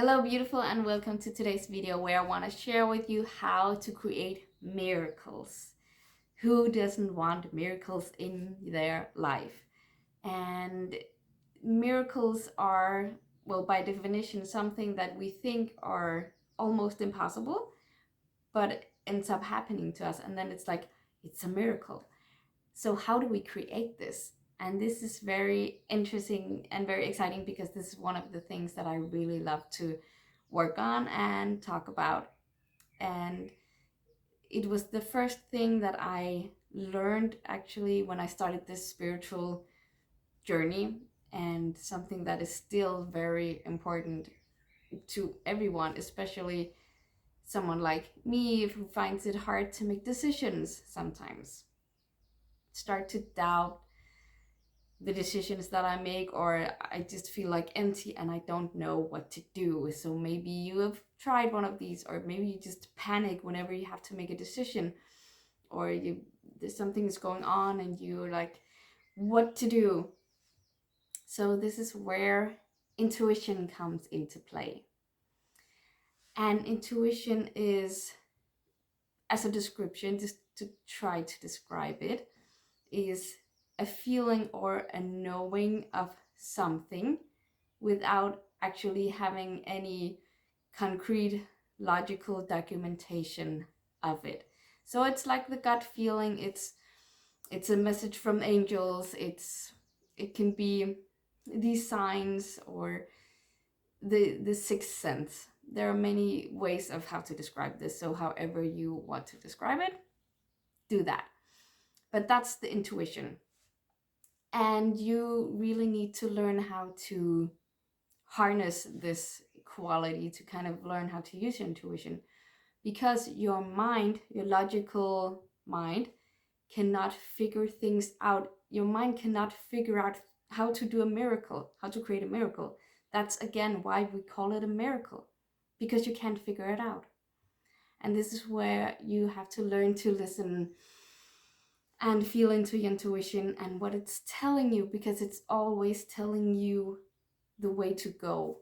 Hello beautiful and welcome to today's video where I want to share with you how to create miracles. Who doesn't want miracles in their life? And miracles are, well, by definition, something that we think are almost impossible, but it ends up happening to us. And then it's like, it's a miracle. So how do we create this? And this is very interesting and very exciting because this is one of the things that I really love to work on and talk about. And it was the first thing that I learned actually when I started this spiritual journey, and something that is still very important to everyone, especially someone like me who finds it hard to make decisions sometimes. Start to doubt the decisions that I make, or I just feel like empty and I don't know what to do. So maybe you have tried one of these, or maybe you just panic whenever you have to make a decision, or there's something is going on and you're like, what to do? So this is where intuition comes into play. And intuition is, as a description, just to try to describe it, is a feeling or a knowing of something without actually having any concrete logical documentation of it. So it's like the gut feeling, it's a message from angels, it can be these signs or the sixth sense. There are many ways of how to describe this, so however you want to describe it, do that. But that's the intuition. And you really need to learn how to harness this quality, to kind of learn how to use your intuition, because your mind, your logical mind, cannot figure things out. Your mind cannot figure out how to do a miracle, how to create a miracle. That's again why we call it a miracle, because you can't figure it out. And this is where you have to learn to listen and feel into your intuition and what it's telling you, because it's always telling you the way to go,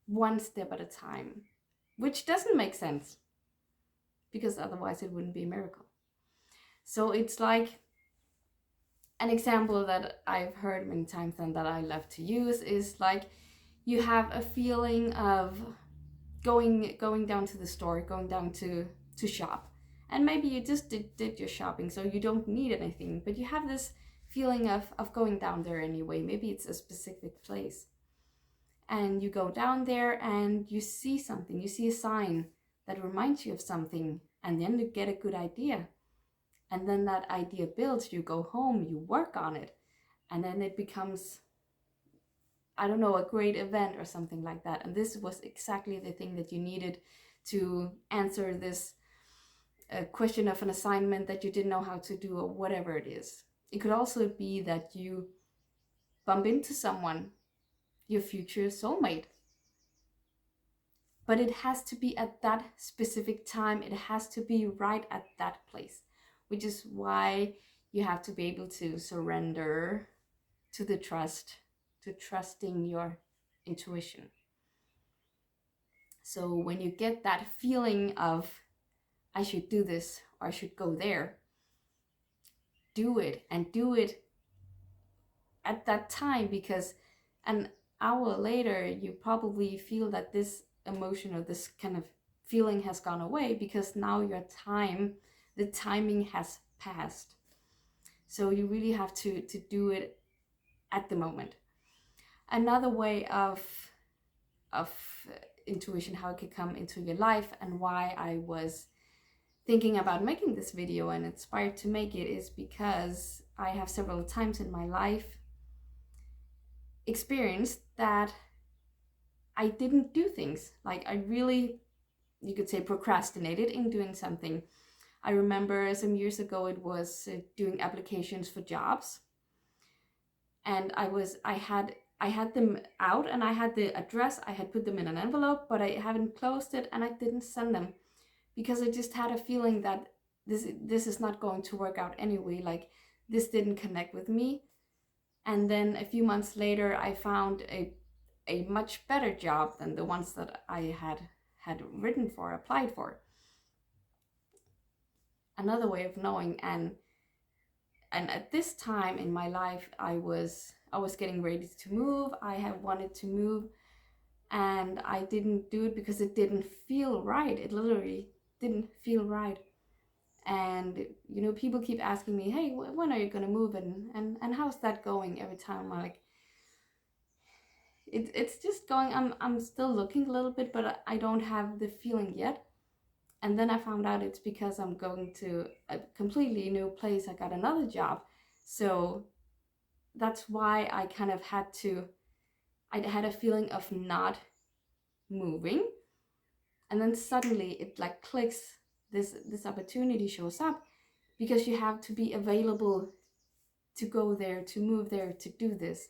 one step at a time, which doesn't make sense because otherwise it wouldn't be a miracle. So it's like an example that I've heard many times and that I love to use is like, you have a feeling of going down to the store, going down to shop, and maybe you just did your shopping, so you don't need anything, but you have this feeling of going down there anyway. Maybe it's a specific place, and you go down there and you see something, you see a sign that reminds you of something, and then you get a good idea, and then that idea builds, you go home, you work on it, and then it becomes, I don't know, a great event or something like that. And this was exactly the thing that you needed to answer this question of an assignment that you didn't know how to do, or whatever it is. It could also be that you bump into someone, your future soulmate. But it has to be at that specific time. It has to be right at that place, which is why you have to be able to surrender to the trust, to trusting your intuition. So when you get that feeling of, I should do this or I should go there, do it, and do it at that time, because an hour later you probably feel that this emotion or this kind of feeling has gone away, because now your time, the timing has passed. So you really have to do it at the moment. Another way of intuition, how it could come into your life, and why I was thinking about making this video and inspired to make it, is because I have several times in my life experienced that I didn't do things. Like, I really, you could say, procrastinated in doing something. I remember some years ago it was doing applications for jobs, and I had them out, and I had the address, I had put them in an envelope, but I haven't closed it, and I didn't send them because I just had a feeling that this is not going to work out anyway. Like, this didn't connect with me. And then a few months later I found a a much better job than the ones that I had applied for. Another way of knowing. And at this time in my life, I was getting ready to move. I had wanted to move, and I didn't do it because it didn't feel right. It literally didn't feel right. And people keep asking me, hey, when are you gonna move, and how's that going? Every time I'm like, it's just going. I'm still looking a little bit, but I don't have the feeling yet. And then I found out it's because I'm going to a completely new place. I got another job, so that's why I kind of had a feeling of not moving. And then suddenly it like clicks, this opportunity shows up, because you have to be available to go there, to move there, to do this.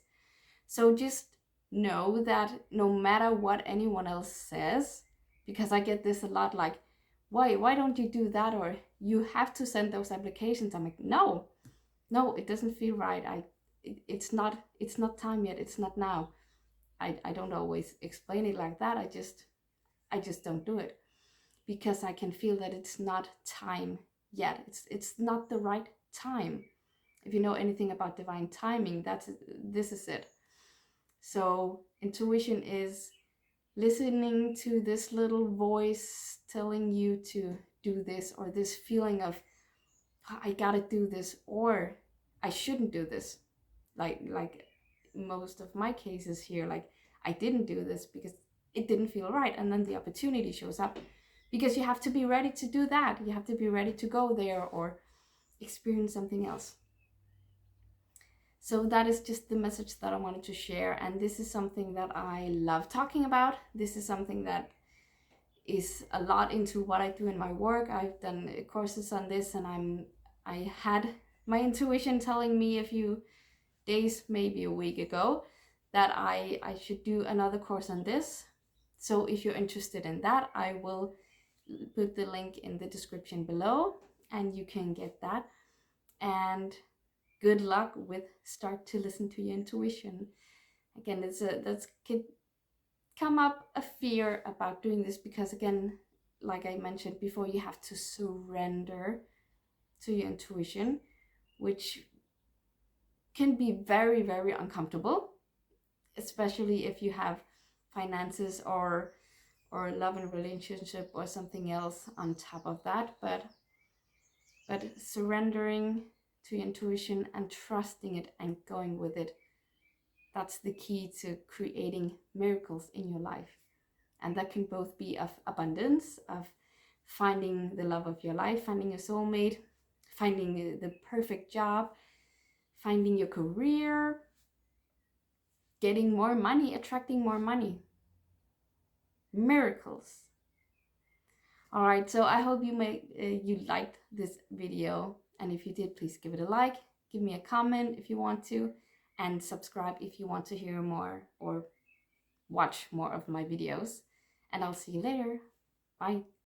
So just know that no matter what anyone else says, because I get this a lot, like, why don't you do that, or you have to send those applications. I'm like, no, it doesn't feel right. It's not time yet. It's not now. I don't always explain it like that. I just don't do it, because I can feel that it's not time yet. It's not the right time. If you know anything about divine timing, this is it. So intuition is listening to this little voice telling you to do this, or this feeling of, I gotta do this, or I shouldn't do this. Like most of my cases here, like, I didn't do this because it didn't feel right, and then the opportunity shows up, because you have to be ready to do that. You have to be ready to go there or experience something else. So that is just the message that I wanted to share. And this is something that I love talking about. This is something that is a lot into what I do in my work. I've done courses on this, and I had my intuition telling me a few days, maybe a week ago, that I should do another course on this. So if you're interested in that, I will put the link in the description below, and you can get that. And good luck with start to listen to your intuition. Again, that's can come up a fear about doing this, because again, like I mentioned before, you have to surrender to your intuition, which can be very, very uncomfortable, especially if you have finances or love and relationship or something else on top of that. But surrendering to your intuition and trusting it and going with it, that's the key to creating miracles in your life. And that can both be of abundance, of finding the love of your life, finding your soulmate, finding the perfect job, finding your career, getting more money, attracting more money. Miracles. All right, so I hope you liked this video, and if you did, please give it a like, give me a comment if you want to, and subscribe if you want to hear more or watch more of my videos. And I'll see you later. Bye.